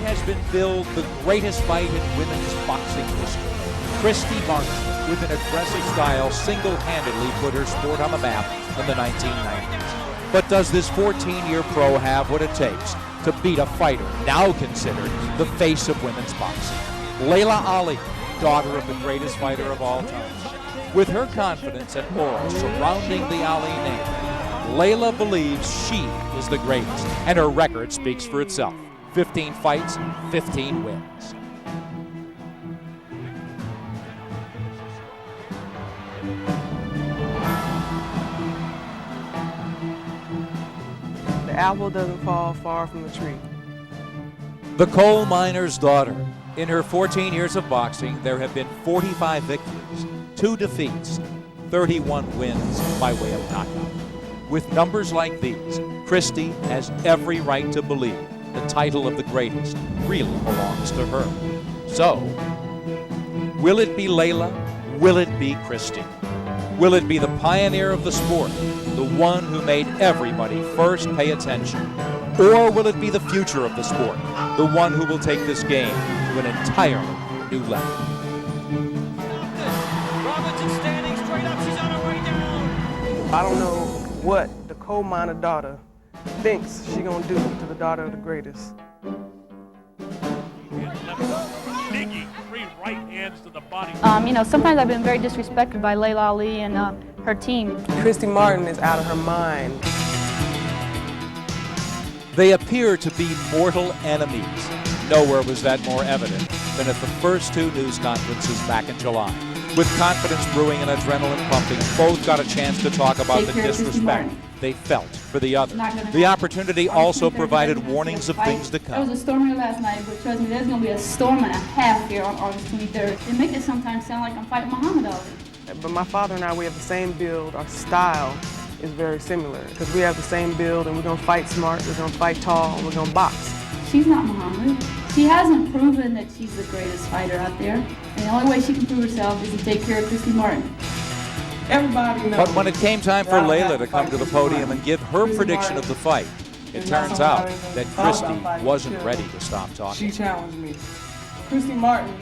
has been billed the greatest fight in women's boxing history. Christy Martin, with an aggressive style, single-handedly put her sport on the map in the 1990s. But does this 14-year pro have what it takes to beat a fighter now considered the face of women's boxing? Laila Ali, daughter of the greatest fighter of all time. With her confidence and aura surrounding the Ali name, Laila believes she is the greatest, and her record speaks for itself. 15 fights, 15 wins. The apple doesn't fall far from the tree. The coal miner's daughter. In her 14 years of boxing, there have been 45 victories, 2 defeats, 31 wins by way of knockout. With numbers like these, Christy has every right to believe the title of the greatest really belongs to her. So, will it be Laila? Will it be Christy? Will it be the pioneer of the sport, the one who made everybody first pay attention? Or will it be the future of the sport, the one who will take this game to an entirely new level? Robinson standing straight up. She's on her way down. I don't know what the coal miner daughter thinks she gonna do to the daughter of the greatest. Biggie, 3 right hands to the body. Sometimes I've been very disrespected by Laila Ali and her team. Christy Martin is out of her mind. They appear to be mortal enemies. Nowhere was that more evident than at the first 2 news conferences back in July. With confidence brewing and adrenaline pumping, both got a chance to talk about the disrespect they felt for the other. The opportunity also provided warnings of things to There come. was a storm here last night, but trust me, there's going to be a storm and a half here on August 23rd. They make it sometimes sound like I'm fighting Muhammad Ali. But my father and I, we have the same build. Our style is very similar because we have the same build, and we're gonna fight smart, we're gonna fight tall, and we're gonna box. She's not Muhammad. She hasn't proven that she's the greatest fighter out there. And the only way she can prove herself is to take care of Christy Martin. Everybody knows. But when it came time for Laila to come to the podium and give her prediction of the fight, it turns out that Christy wasn't ready to stop talking. She challenged me. Christy Martin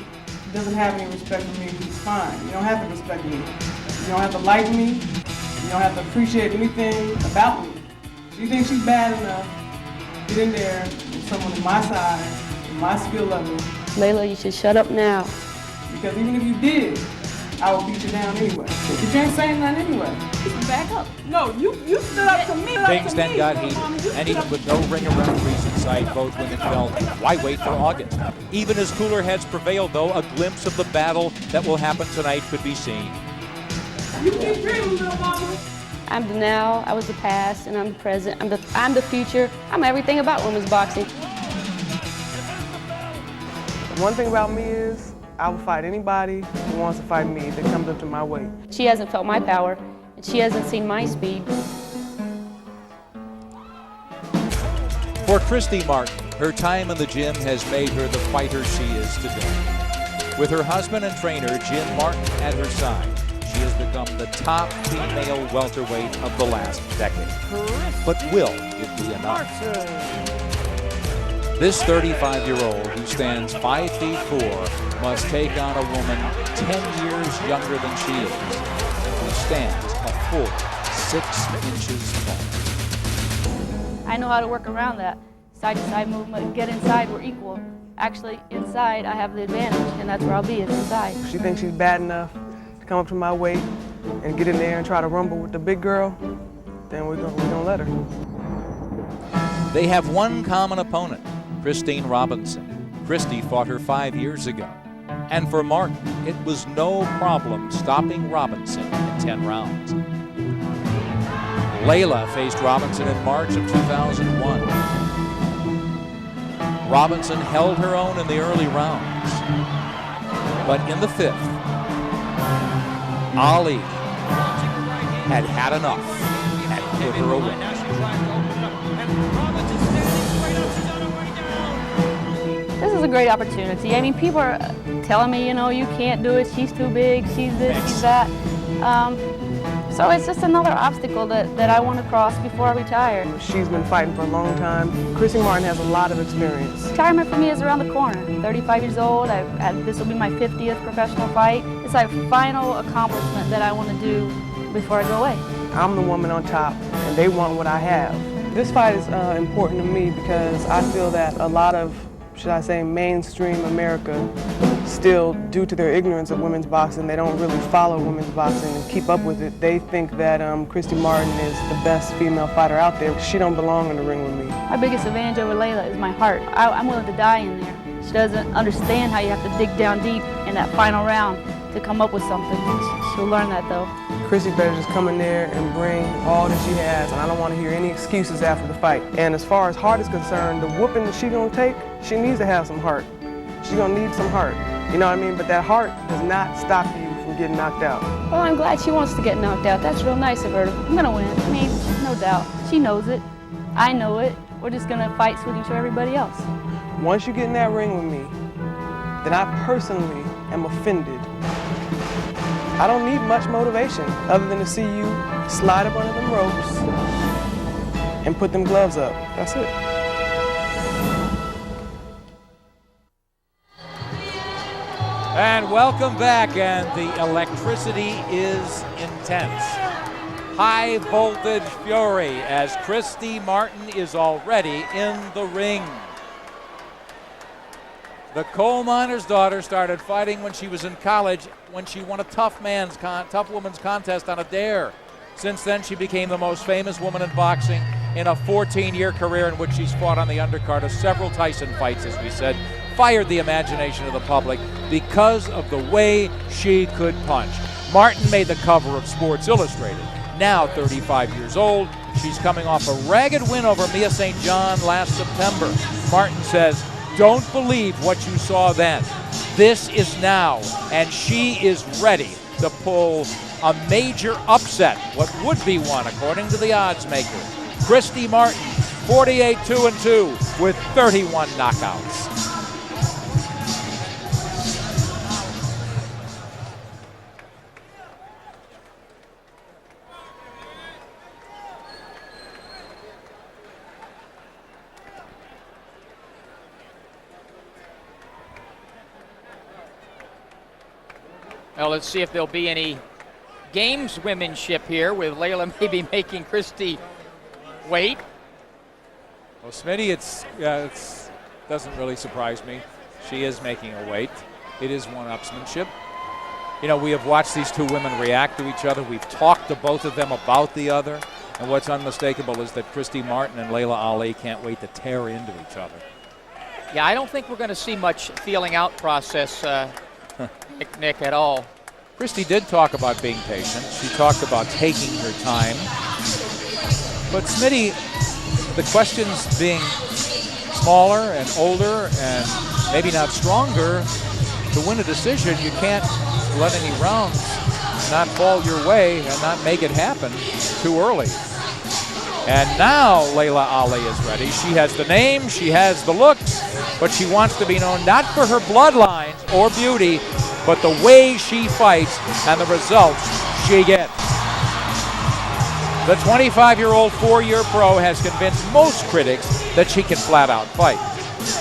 doesn't have any respect for me. She's fine. You don't have to respect me. You don't have to like me. You don't have to appreciate anything about me. If you think she's bad enough, get in there with someone on my side, my skill level. Laila, you should shut up now. Because even if you did, I would beat you down anyway. But you ain't saying nothing anyway. Back up. No, you stood up to me. Things then got heated, and even with no ring of referees in sight, both women felt, why wait for August? Even as cooler heads prevailed, though, a glimpse of the battle that will happen tonight could be seen. You keep dreaming, little mama. I'm the now, I was the past, and I'm the present. I'm the future. I'm everything about women's boxing. One thing about me is I will fight anybody who wants to fight me that comes up to my weight. She hasn't felt my power, and she hasn't seen my speed. For Christy Martin, her time in the gym has made her the fighter she is today. With her husband and trainer, Jim Martin, at her side, she has become the top female welterweight of the last decade. But will it be enough? This 35-year-old who stands 5 feet 4 must take on a woman 10 years younger than she is, who stands a full 6 inches tall. I know how to work around that. Side-to-side movement, get inside, we're equal. Actually, inside, I have the advantage, and that's where I'll be, is inside. If she thinks she's bad enough to come up to my weight and get in there and try to rumble with the big girl, then we're gonna let her. They have one common opponent, Christine Robinson. Christy fought her 5 years ago. And for Martin, it was no problem stopping Robinson in 10 rounds. Laila faced Robinson in March of 2001. Robinson held her own in the early rounds. But in the 5th, Ali had had enough and put her away. This is a great opportunity. I mean, people are telling me, you can't do it, she's too big, she's this, she's that. So it's just another obstacle that I want to cross before I retire. She's been fighting for a long time. Christy Martin has a lot of experience. Retirement for me is around the corner. 35 years old, this will be my 50th professional fight. It's a final accomplishment that I want to do before I go away. I'm the woman on top, and they want what I have. This fight is important to me because I feel that a lot of, should I say, mainstream America still, due to their ignorance of women's boxing, they don't really follow women's boxing and keep up with it. They think that Christy Martin is the best female fighter out there. She don't belong in the ring with me. My biggest advantage over Laila is my heart. I'm willing to die in there. She doesn't understand how you have to dig down deep in that final round to come up with something. She'll learn that though. Christy better just come in there and bring all that she has, and I don't want to hear any excuses after the fight. And as far as heart is concerned, the whooping that she's gonna take, she needs to have some heart. She's gonna need some heart. You know what I mean? But that heart does not stop you from getting knocked out. Well, I'm glad she wants to get knocked out. That's real nice of her. I'm gonna win. I mean, no doubt. She knows it. I know it. We're just gonna fight with each other, everybody else. Once you get in that ring with me, then I personally am offended. I don't need much motivation other than to see you slide up under them ropes and put them gloves up. That's it. And welcome back, and the electricity is intense. High voltage fury as Christy Martin is already in the ring. The coal miner's daughter started fighting when she was in college, when she won a tough woman's contest on a dare. Since then, she became the most famous woman in boxing in a 14-year career in which she's fought on the undercard of several Tyson fights, as we said, fired the imagination of the public because of the way she could punch. Martin made the cover of Sports Illustrated. Now 35 years old, she's coming off a ragged win over Mia St. John last September. Martin says, "Don't believe what you saw then. This is now," and she is ready to pull a major upset, what would be one according to the odds maker. Christy Martin, 48-2-2 with 31 knockouts. Well, let's see if there'll be any gameswomanship here with Laila maybe making Christy wait. Well, Smitty, it doesn't really surprise me. She is making her weight. It is one-upsmanship. You know, we have watched these two women react to each other. We've talked to both of them about the other. And what's unmistakable is that Christy Martin and Laila Ali can't wait to tear into each other. Yeah, I don't think we're going to see much feeling out process, Nick, at all. Christy did talk about being patient. She talked about taking her time. But Smitty, the questions being smaller and older and maybe not stronger, to win a decision, you can't let any rounds not fall your way and not make it happen too early. And now Laila Ali is ready. She has the name, she has the looks, but she wants to be known not for her bloodlines or beauty, but the way she fights and the results she gets. The 25-year-old four-year pro has convinced most critics that she can flat-out fight.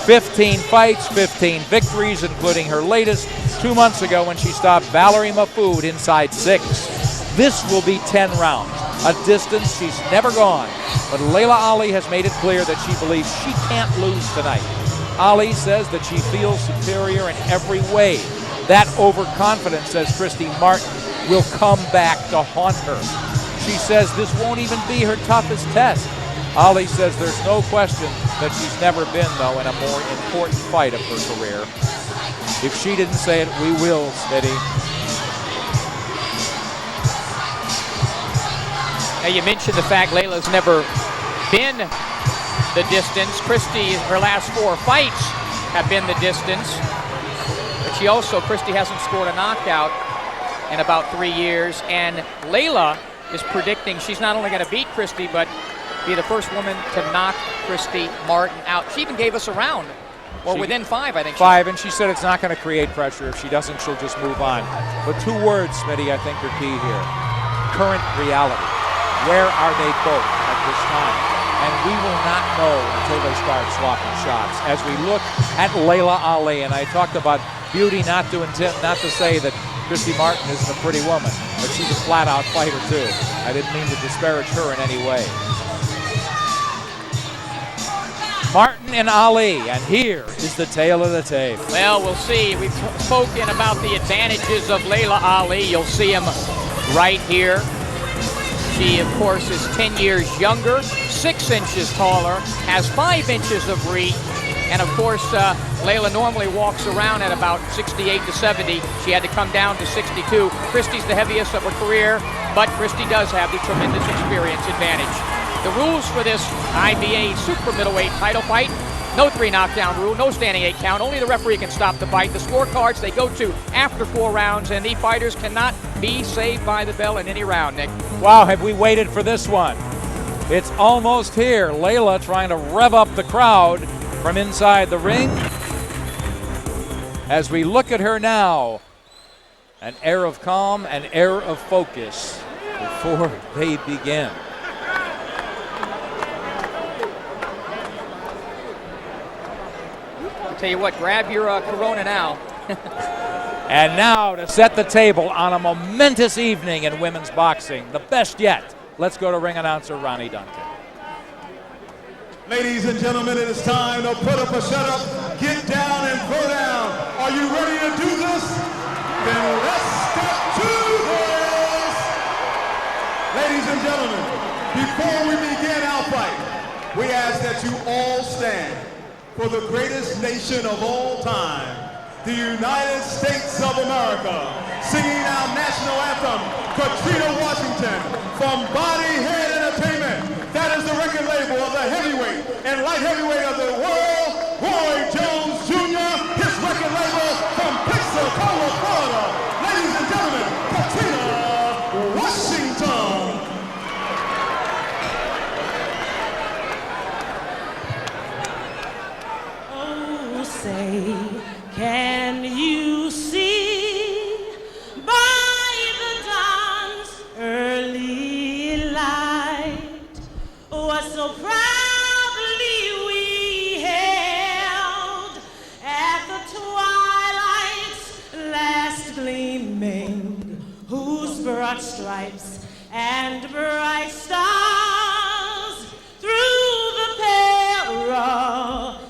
15 fights, 15 victories, including her latest 2 months ago when she stopped Valerie Mahfoud inside 6. This will be 10 rounds, a distance she's never gone. But Laila Ali has made it clear that she believes she can't lose tonight. Ali says that she feels superior in every way. That overconfidence, says Christy Martin, will come back to haunt her. She says this won't even be her toughest test. Ali says there's no question that she's never been, though, in a more important fight of her career. If she didn't say it, we will, Smitty. Now, you mentioned the fact Laila's never been the distance. Christy, her last 4 fights have been the distance. But she also, Christy hasn't scored a knockout in about 3 years. And Laila is predicting she's not only going to beat Christy, but be the first woman to knock Christy Martin out. She even gave us a round, or within 5, I think. 5, and she said it's not going to create pressure. If she doesn't, she'll just move on. But 2 words, Smitty, I think are key here. current reality. Where are they both at this time? And we will not know until they start swapping shots. As we look at Laila Ali, and I talked about beauty, not to say that Christy Martin isn't a pretty woman, but she's a flat-out fighter too. I didn't mean to disparage her in any way. Martin and Ali, and here is the tale of the tape. Well, we'll see. We've spoken about the advantages of Laila Ali. You'll see him right here. She, of course, is 10 years younger, 6 inches taller, has 5 inches of reach, and of course, Laila normally walks around at about 68 to 70. She had to come down to 62. Christy's the heaviest of her career, but Christy does have the tremendous experience advantage. The rules for this IBA super middleweight title fight: no 3 knockdown rule, no standing 8 count. Only the referee can stop the fight. The scorecards they go to after 4 rounds, and the fighters cannot be saved by the bell in any round, Nick. Wow, have we waited for this one? It's almost here. Laila trying to rev up the crowd from inside the ring. As we look at her now, an air of calm, an air of focus before they begin. I'll tell you what, grab your Corona now. And now to set the table on a momentous evening in women's boxing, the best yet. Let's go to ring announcer Ronnie Duncan. Ladies and gentlemen, it is time to put up or shut up, get down and throw down. Are you ready to do this? Then let's step to this. Ladies and gentlemen, before we begin our fight, we ask that you all stand for the greatest nation of all time, the United States of America, singing our national anthem, Katrina Washington, from Body Head Entertainment. That is the record label of the heavyweight and light heavyweight of the world, Roy Jones Jr., his record label from Pensacola, Florida. Ladies and gentlemen, Katrina Washington. Oh, say, can you see by the dawn's early light what so proudly we held at the twilight's last gleaming, whose broad stripes and bright stars through the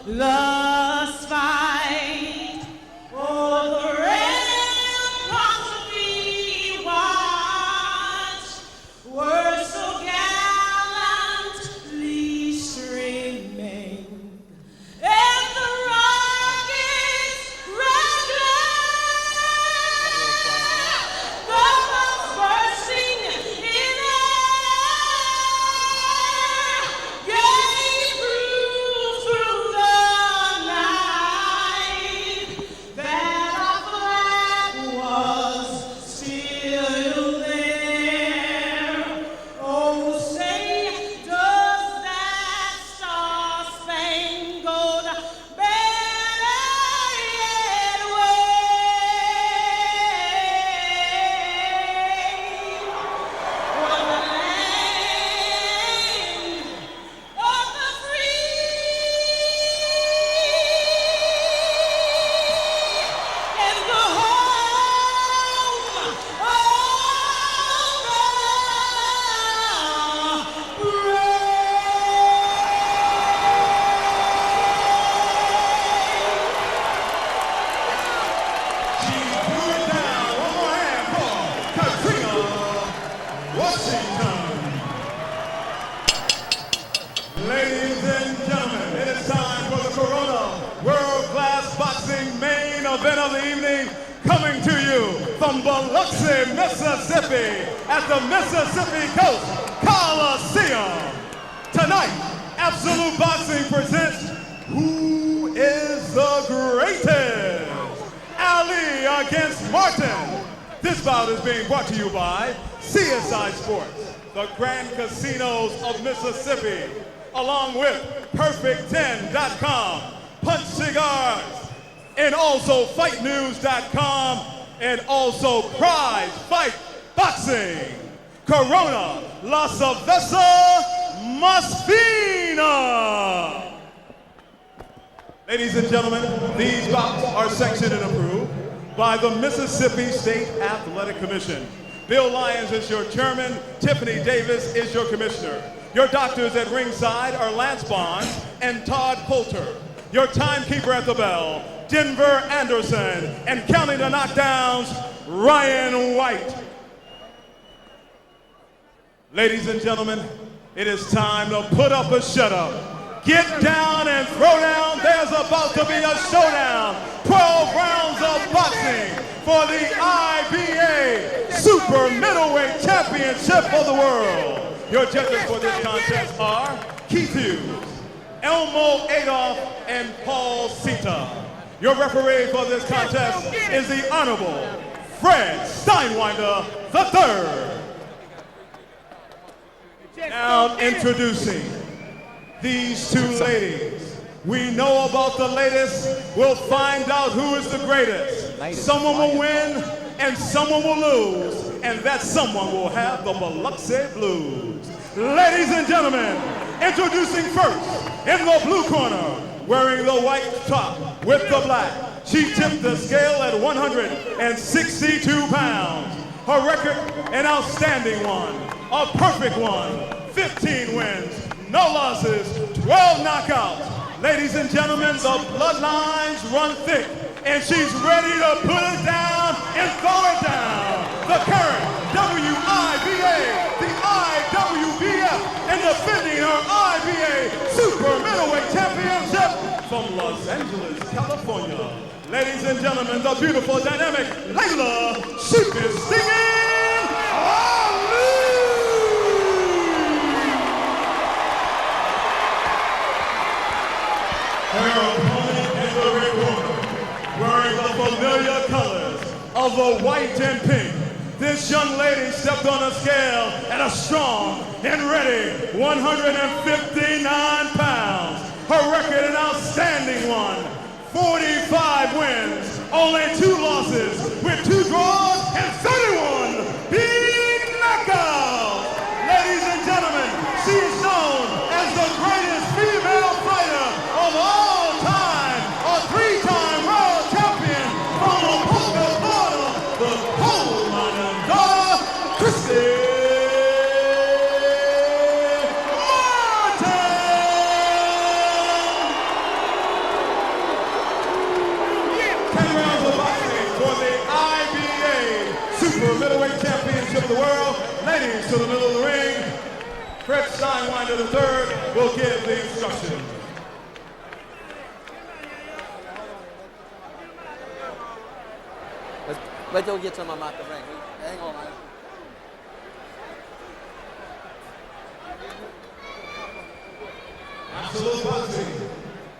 perilous fight o'er the ramparts we watched were so gallantly streaming, and the rockets red glare, the bombs bursting in air, gave proof through the night that our flag was still there. Oh, say, does that star-spangled banner yet wave o'er the land of the free and the home of the She threw it down. One more hand for Katrina Washington. Ladies and gentlemen, it is time for the Corona World Class Boxing main event of the evening, coming to you from Biloxi, Mississippi, at the Mississippi Coast Coliseum. Tonight, Absolute Boxing presents Who is the Greatest? Ali against Martin. This bout is being brought to you by CSI Sports, the Grand Casinos of Mississippi, along with Perfect10.com, Punch Cigars, and also FightNews.com, and also Prize Fight Boxing. Corona, La Cerveza Masfina. Ladies and gentlemen, these bouts are sanctioned and approved by the Mississippi State Athletic Commission. Bill Lyons is your chairman. Tiffany Davis is your commissioner. Your doctors at ringside are Lance Bonds and Todd Poulter. Your timekeeper at the bell, Denver Anderson, and counting the knockdowns, Ryan White. Ladies and gentlemen, it is time to put up or shut up. Get down and throw down. There's about to be a showdown. 12 rounds of boxing for the IBA Super Middleweight Championship of the world. Your judges for this contest are Keith Hughes, Elmo Adolph, and Paul Sita. Your referee for this contest is the Honorable Fred Steinwinder III. Now introducing these two ladies. We know about the latest. We'll find out who is the greatest. Someone will win and someone will lose. And that someone will have the Biloxi Blues. Ladies and gentlemen, introducing first in the blue corner, wearing the white top with the black. She tipped the scale at 162 pounds. Her record, an outstanding one, a perfect one, 15 wins, no losses, 12 knockouts. Ladies and gentlemen, the bloodlines run thick, and she's ready to put it down and throw it down. The current WIBA, the IWBF, and defending her IBA Super Middleweight Championship from Los Angeles, California. Ladies and gentlemen, the beautiful, dynamic Laila Sheep is singing Ali! Her opponent in the red corner, wearing the familiar colors of the white and pink. This young lady stepped on a scale at a strong and ready 159 pounds. Her record an outstanding one, 45 wins, only 2 losses, with 2 draws and 31 big knockouts. Ladies and gentlemen, she is known as the greatest female fighter of all time, a 3-time world champion from Apopka, Florida, the coal miner's daughter, Christy. Middleweight Championship of the world. Ladies to the middle of the ring. Fred Steinwinder III will give the instructions. Wait till we get some of them out the ring. Hang on, man. Absolute boxing.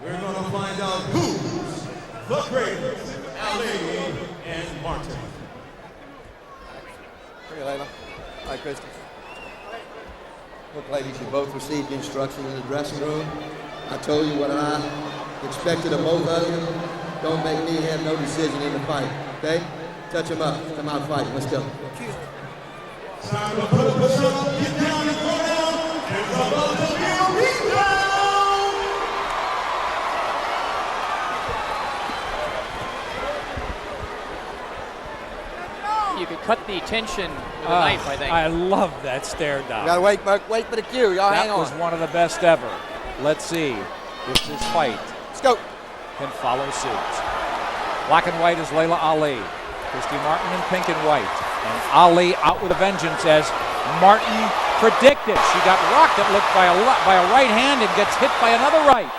We're going to find out who's the greatest. Ali and Martin. Hey, Laila. Hi, Christy. Look, ladies, you both received instructions in the dressing room. I told you what I expected of both of you. Don't make me have no decision in the fight, okay? Touch them up. Come out fighting. Let's go. Time to put up a shot, get down and throw down. It's about to be a beatdown. You could cut the tension with a knife, I think. I love that stare down. You gotta wait for the cue. Y'all hang on. That was one of the best ever. Let's see if this fight Let's go. can follow suit. Black and white is Laila Ali. Christy Martin in pink and white. And Ali out with a vengeance as Martin predicted. She got rocked, it looked, by a right hand and gets hit by another right.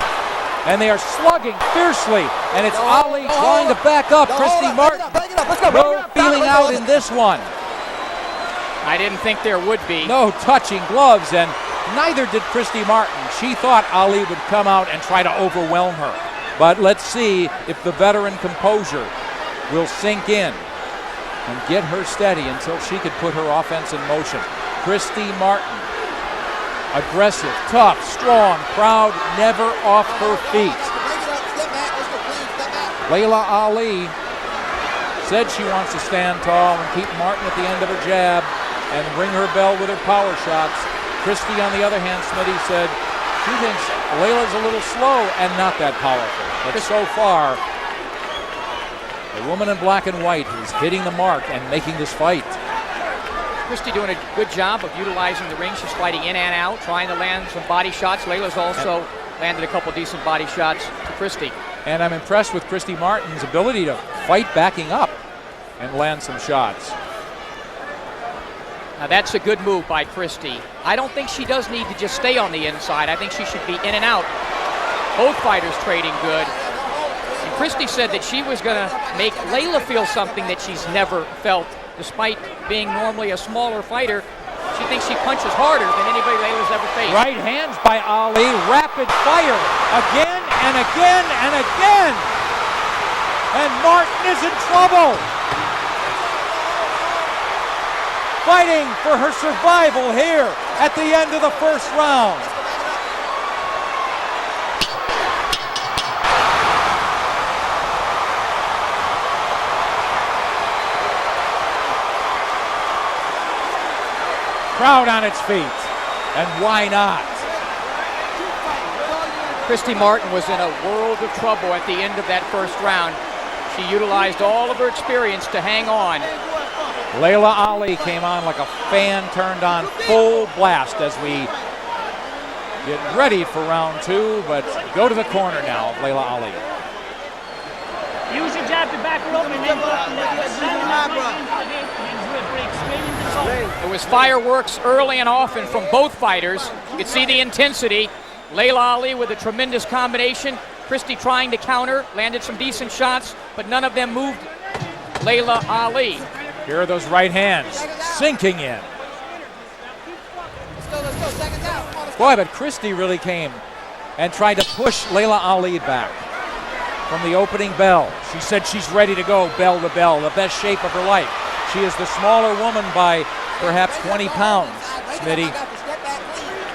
And they are slugging fiercely. And it's Ali trying to back up Christy Martin. Break it up. Let's go. No feeling out in this one. I didn't think there would be. No touching gloves, and neither did Christy Martin. She thought Ali would come out and try to overwhelm her. But let's see if the veteran composure will sink in and get her steady until she could put her offense in motion. Christy Martin, aggressive, tough, strong, proud, never off her feet. Break it up. Step back. Let's go, please. Step back. Laila Ali said she wants to stand tall and keep Martin at the end of her jab. and ring her bell with her power shots. Christy, on the other hand, Smitty said she thinks Laila's a little slow and not that powerful. But so far, the woman in black and white is hitting the mark and making this fight. Christy doing a good job of utilizing the ring. She's fighting in and out, trying to land some body shots. Laila's also landed a couple decent body shots to Christy. And I'm impressed with Christy Martin's ability to fight backing up and land some shots. Now that's a good move by Christy. I don't think she does need to just stay on the inside. I think she should be in and out. Both fighters trading good. And Christy said that she was going to make Laila feel something that she's never felt. Despite being normally a smaller fighter, she thinks she punches harder than anybody Laila's ever faced. Right hands by Ali, rapid fire, again and again and again. And Martin is in trouble. Fighting for her survival here at the end of the first round. Crowd on its feet, and why not? Christy Martin was in a world of trouble at the end of that first round. She utilized all of her experience to hang on. Laila Ali came on like a fan turned on full blast as we get ready for round two, but go to the corner now of Laila Ali. Use your jab to back her up and then go up and land that right into the head and do a break straight into the zone. It was fireworks early and often from both fighters. You could see the intensity. Laila Ali with a tremendous combination. Christy trying to counter, landed some decent shots, but none of them moved Laila Ali. Here are those right hands sinking in. Boy, but Christy really came and tried to push Laila Ali back from the opening bell. She said she's ready to go bell to bell, the best shape of her life. She is the smaller woman by perhaps 20 pounds, Smitty.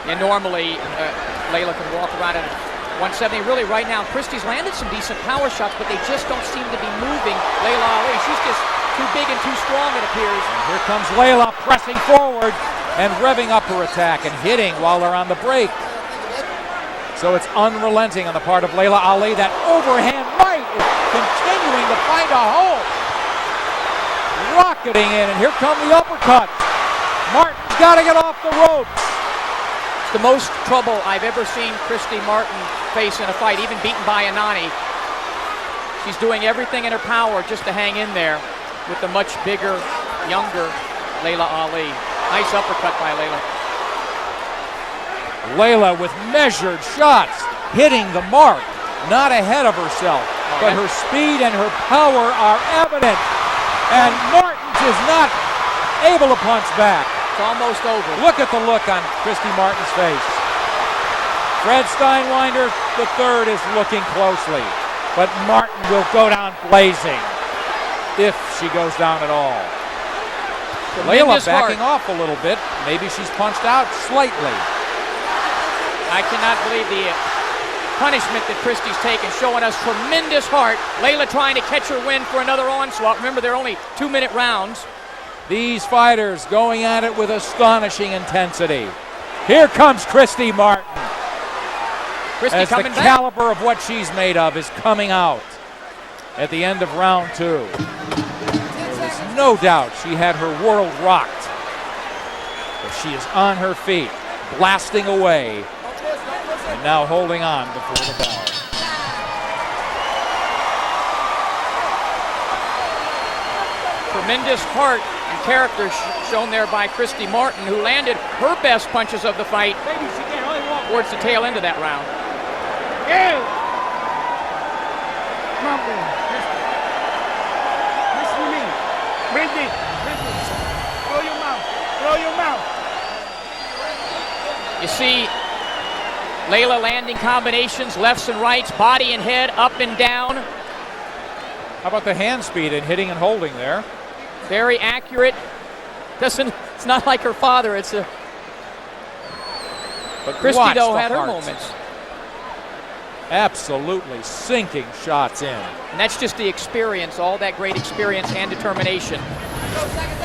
And normally, Laila can walk around at 170. Really, right now, Christy's landed some decent power shots, but they just don't seem to be moving Laila Ali. She's just too big and too strong, it appears. And here comes Laila pressing forward and revving up her attack and hitting while they're on the break. So it's unrelenting on the part of Laila Ali. That overhand right is continuing to find a hole. Rocketing in, and here come the uppercuts. Martin's got to get off the ropes. It's the most trouble I've ever seen Christy Martin face in a fight, even beaten by Anani. She's doing everything in her power just to hang in there with the much bigger, younger Laila Ali. Nice uppercut by Laila. Laila with measured shots, hitting the mark, not ahead of herself, but her speed and her power are evident. And Martin is not able to punch back. It's almost over. Look at the look on Christy Martin's face. Fred Steinwinder III is looking closely, but Martin will go down blazing if she goes down at all. Laila backing off a little bit. Maybe she's punched out slightly. I cannot believe the punishment that Christy's taken, showing us tremendous heart. Laila trying to catch her win for another onslaught. Remember, they're only 2-minute rounds. These fighters going at it with astonishing intensity. Here comes Christy Martin. Christy as coming the back. caliber of what she's made of is coming out at the end of round two. There's no doubt she had her world rocked. But she is on her feet, blasting away, and now holding on before the bell. Tremendous heart and character shown there by Christy Martin, who landed her best punches of the fight towards the tail end of that round. Come on, boy. Listen to me. Breathe deep. Throw your mouth. Throw your mouth. You see Laila landing combinations, lefts and rights, body and head, up and down. How about the hand speed and hitting and holding there? Very accurate. It's not like her father. It's a. But Christy, though, the had her heart. moments. Absolutely sinking shots in. And that's just the experience, all that great experience and determination.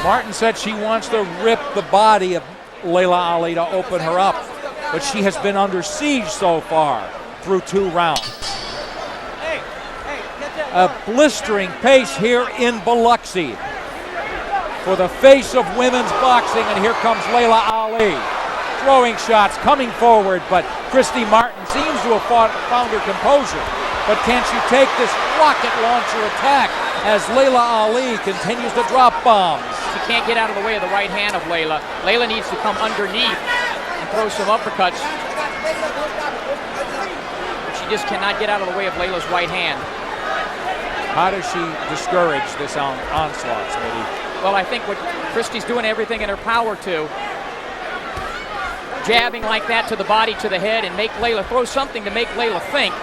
Martin said she wants to rip the body of Laila Ali to open her up, but she has been under siege so far through 2 rounds. A blistering pace here in Biloxi for the face of women's boxing, and here comes Laila Ali. Throwing shots, coming forward, but Christy Martin seems to have found her composure. But can she take this rocket launcher attack as Laila Ali continues to drop bombs? She can't get out of the way of the right hand of Laila. Laila needs to come underneath and throw some uppercuts. She just cannot get out of the way of Laila's right hand. How does she discourage this onslaught, Smitty? Well, I think what Christy's doing everything in her power to. Jabbing like that to the body, to the head, and make Laila throw something to make Laila think.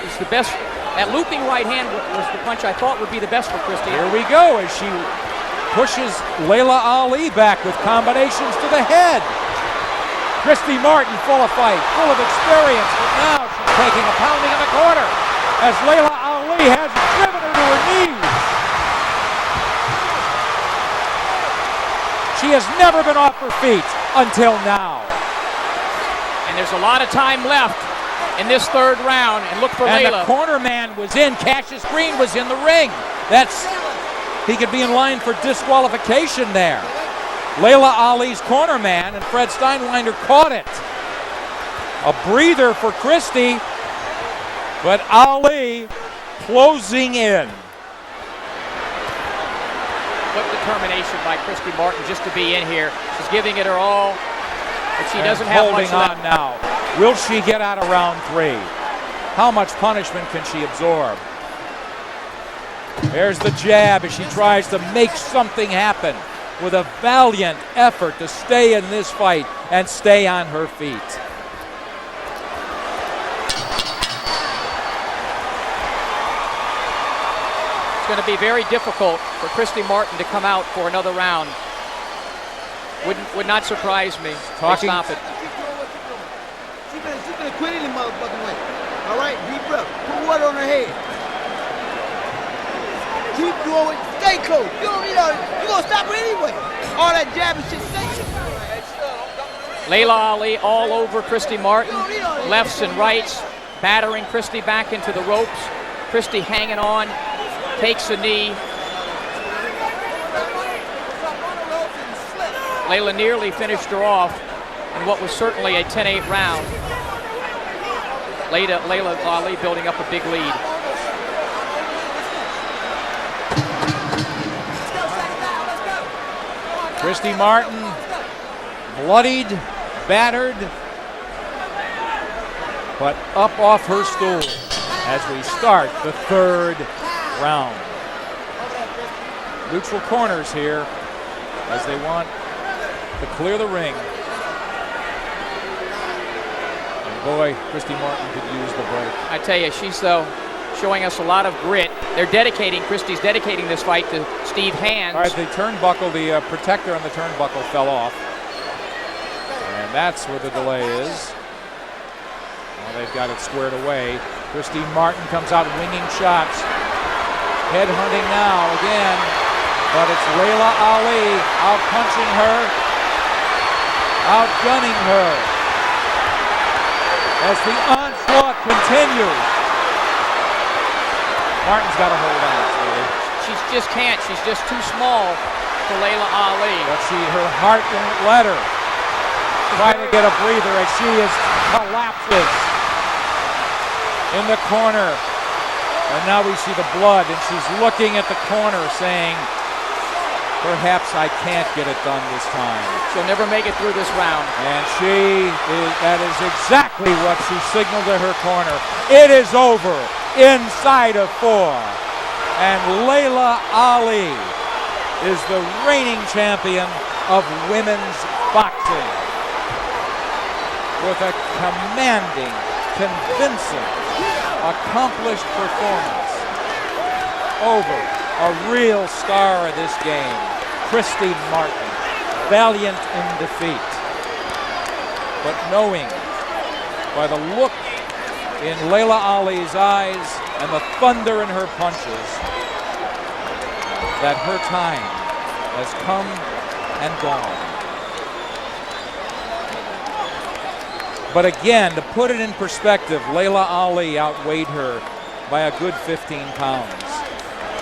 It's the best. That looping right hand was the punch I thought would be the best for Christy. Here we go as she pushes Laila Ali back with combinations to the head. Christy Martin full of fight, full of experience, but now she's taking a pounding in the corner as Laila Ali has driven her to her knees. She has never been off her feet until now. And there's a lot of time left in this 3rd round, and look for Laila. And the corner man was in. Cassius Green was in the ring. He could be in line for disqualification there. Laila Ali's corner man, and Fred Steinwinder caught it. A breather for Christy, but Ali closing in. What determination by Christy Martin just to be in here. She's giving it her all, but she doesn't have much left. Holding on now. Will she get out of round 3? How much punishment can she absorb? There's the jab as she tries to make something happen with a valiant effort to stay in this fight and stay on her feet. It's going to be very difficult for Christy Martin to come out for another round. Would not surprise me. Talking. Stop it. She's gonna quit any motherfucking way. All right, deep breath. Put water on her head. Keep doing it. Stay close. You don't need all. You gonna stop her anyway. All that jabbing shit. Laila Ali all over Christy Martin, lefts and rights, battering Christy back into the ropes. Christy hanging on, takes a knee. Laila nearly finished her off in what was certainly a 10-8 round. Laila Ali building up a big lead. Christy Martin, bloodied, battered, but up off her stool as we start the 3rd round. Neutral corners here as they want to clear the ring. And boy, Christy Martin could use the break. I tell you, she's showing us a lot of grit. Christy's dedicating this fight to Steve Hands. All right, the turnbuckle, the protector on the turnbuckle fell off. And that's where the delay is. Well, they've got it squared away. Christy Martin comes out winging shots. Head hunting now again. But it's Laila Ali out punching her, outgunning her. As the onslaught continues. Martin's got to hold on, really. She just can't. She's just too small for Laila Ali. But her heart won't let her try to get a breather as she collapses in the corner. And now we see the blood, and she's looking at the corner saying, perhaps I can't get it done this time. She'll never make it through this round. And that is exactly what she signaled to her corner. It is over inside of 4. And Laila Ali is the reigning champion of women's boxing with a commanding, convincing, accomplished performance over a real star of this game, Christy Martin, valiant in defeat, but knowing by the look in Laila Ali's eyes and the thunder in her punches that her time has come and gone. But again, to put it in perspective, Laila Ali outweighed her by a good 15 pounds,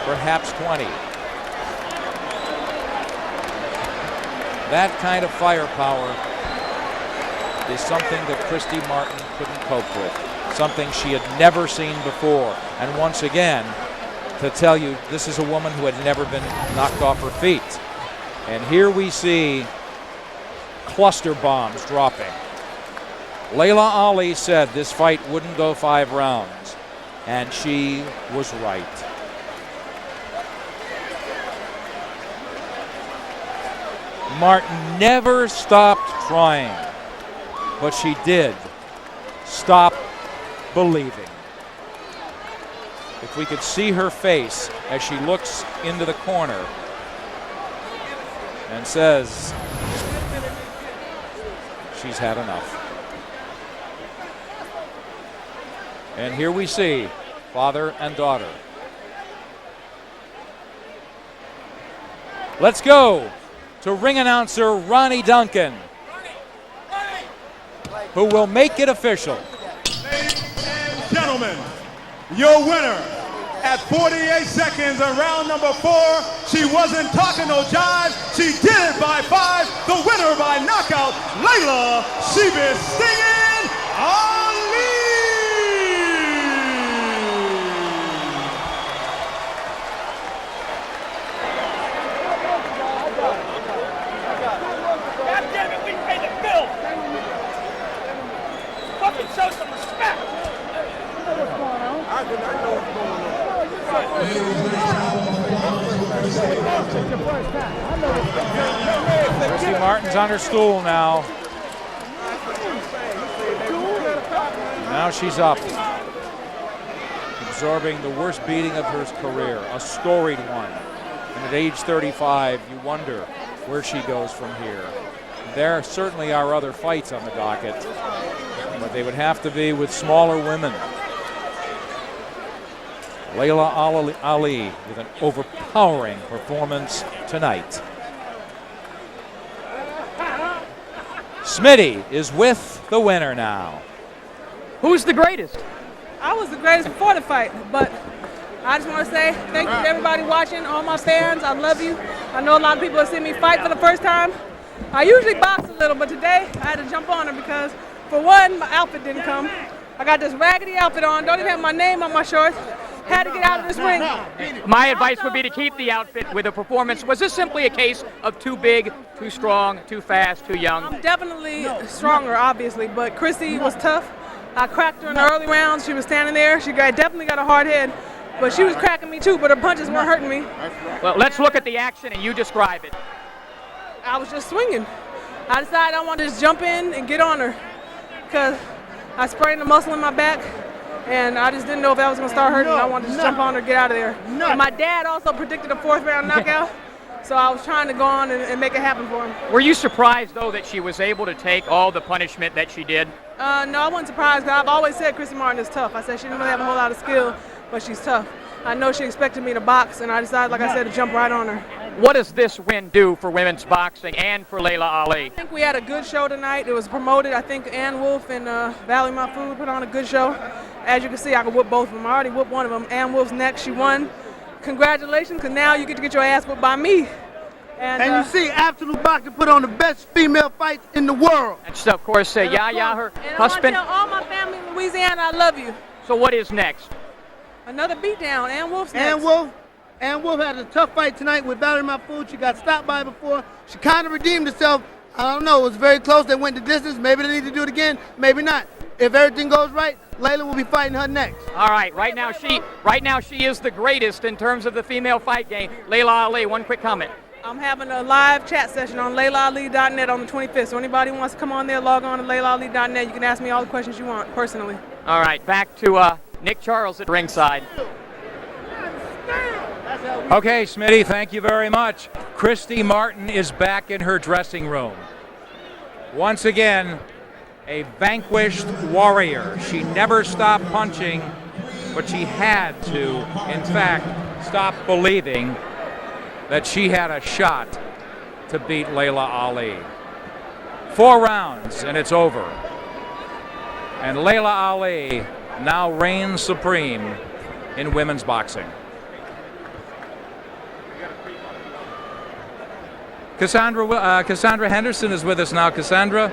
perhaps 20. That kind of firepower is something that Christy Martin couldn't cope with, something she had never seen before. And once again, to tell you, this is a woman who had never been knocked off her feet. And here we see cluster bombs dropping. Laila Ali said this fight wouldn't go 5 rounds, and she was right. Martin never stopped trying, but she did stop believing. If we could see her face as she looks into the corner and says she's had enough. And here we see father and daughter. Let's go to ring announcer Ronnie Duncan, who will make it official. Ladies and gentlemen, your winner at 48 seconds in round number 4. She wasn't talking no jive. She did it by 5. The winner by knockout, Laila "She Been Stinging" Ali. God damn it, we paid the bill! Fucking show some respect! I do not know what's going on. Christy Martin's on her stool now. Now she's up, absorbing the worst beating of her career, a storied one. And at age 35, you wonder where she goes from here. There certainly are other fights on the docket, but they would have to be with smaller women. Laila Ali with an overpowering performance tonight. Smitty is with the winner now. Who's the greatest? I was the greatest before the fight, but I just want to say thank you to everybody watching, all my fans. I love you. I know a lot of people have seen me fight for the first time. I usually box a little, but today I had to jump on her because, for one, my outfit didn't come. I got this raggedy outfit on, don't even have my name on my shorts. Had to get out of this ring. My advice would be to keep the outfit with the performance. Was this simply a case of too big, too strong, too fast, too young? I'm definitely stronger, obviously, but Christy was tough. I cracked her in the early rounds. She was standing there. She definitely got a hard head, but she was cracking me too, but her punches weren't hurting me. Well, let's look at the action and you describe it. I was just swinging. I decided I wanted to just jump in and get on her because I sprained a muscle in my back. And I just didn't know if that was going to start hurting. I wanted to just jump on her, get out of there. And my dad also predicted a 4th round knockout, so I was trying to go on and make it happen for him. Were you surprised, though, that she was able to take all the punishment that she did? No, I wasn't surprised, because I've always said Christy Martin is tough. I said she didn't really have a whole lot of skill, but she's tough. I know she expected me to box, and I decided, like I said, to jump right on her. What does this win do for women's boxing and for Laila Ali? I think we had a good show tonight. It was promoted. I think Ann Wolf and Valley My Food put on a good show. As you can see, I could whoop both of them. I already whooped one of them. Ann Wolf's next. She won. Congratulations, because now you get to get your ass whooped by me. And you see, Absolute Boxing put on the best female fights in the world. And of course, Yaya, her and husband. I want to tell all my family in Louisiana I love you. So what is next? Another beatdown. Ann Wolf's next. Ann Wolf had a tough fight tonight with Valerie Mahfoud. She got stopped by before. She kind of redeemed herself. I don't know. It was very close. They went the distance. Maybe they need to do it again. Maybe not. If everything goes right, Laila will be fighting her next. All right. Right now she is the greatest in terms of the female fight game. Laila Ali, one quick comment. I'm having a live chat session on LailaAli.net on the 25th. So anybody who wants to come on there, log on to LailaAli.net. You can ask me all the questions you want personally. All right. Back to Nick Charles at ringside. Okay, Smitty, thank you very much. Christy Martin is back in her dressing room. Once again, a vanquished warrior. She never stopped punching, but she had to, in fact, stop believing that she had a shot to beat Laila Ali. 4 rounds and it's over. And Laila Ali now reigns supreme in women's boxing. Cassandra Henderson is with us now. Cassandra,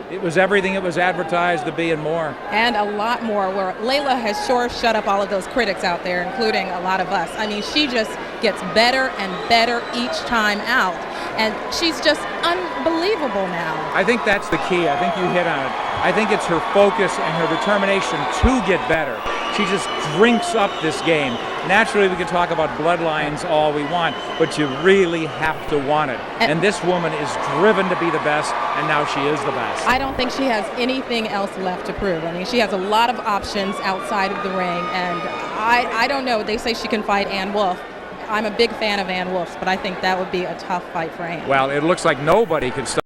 it was everything it was advertised to be and more. And a lot more, where Laila has sure shut up all of those critics out there, including a lot of us. I mean, she just gets better and better each time out. And she's just unbelievable now. I think that's the key. I think you hit on it. I think it's her focus and her determination to get better. She just drinks up this game. Naturally, we can talk about bloodlines all we want, but you really have to want it. And this woman is driven to be the best, and now she is the best. I don't think she has anything else left to prove. I mean, she has a lot of options outside of the ring, and I don't know. They say she can fight Ann Wolfe. I'm a big fan of Ann Wolfe's, but I think that would be a tough fight for Ann. Well, it looks like nobody can stop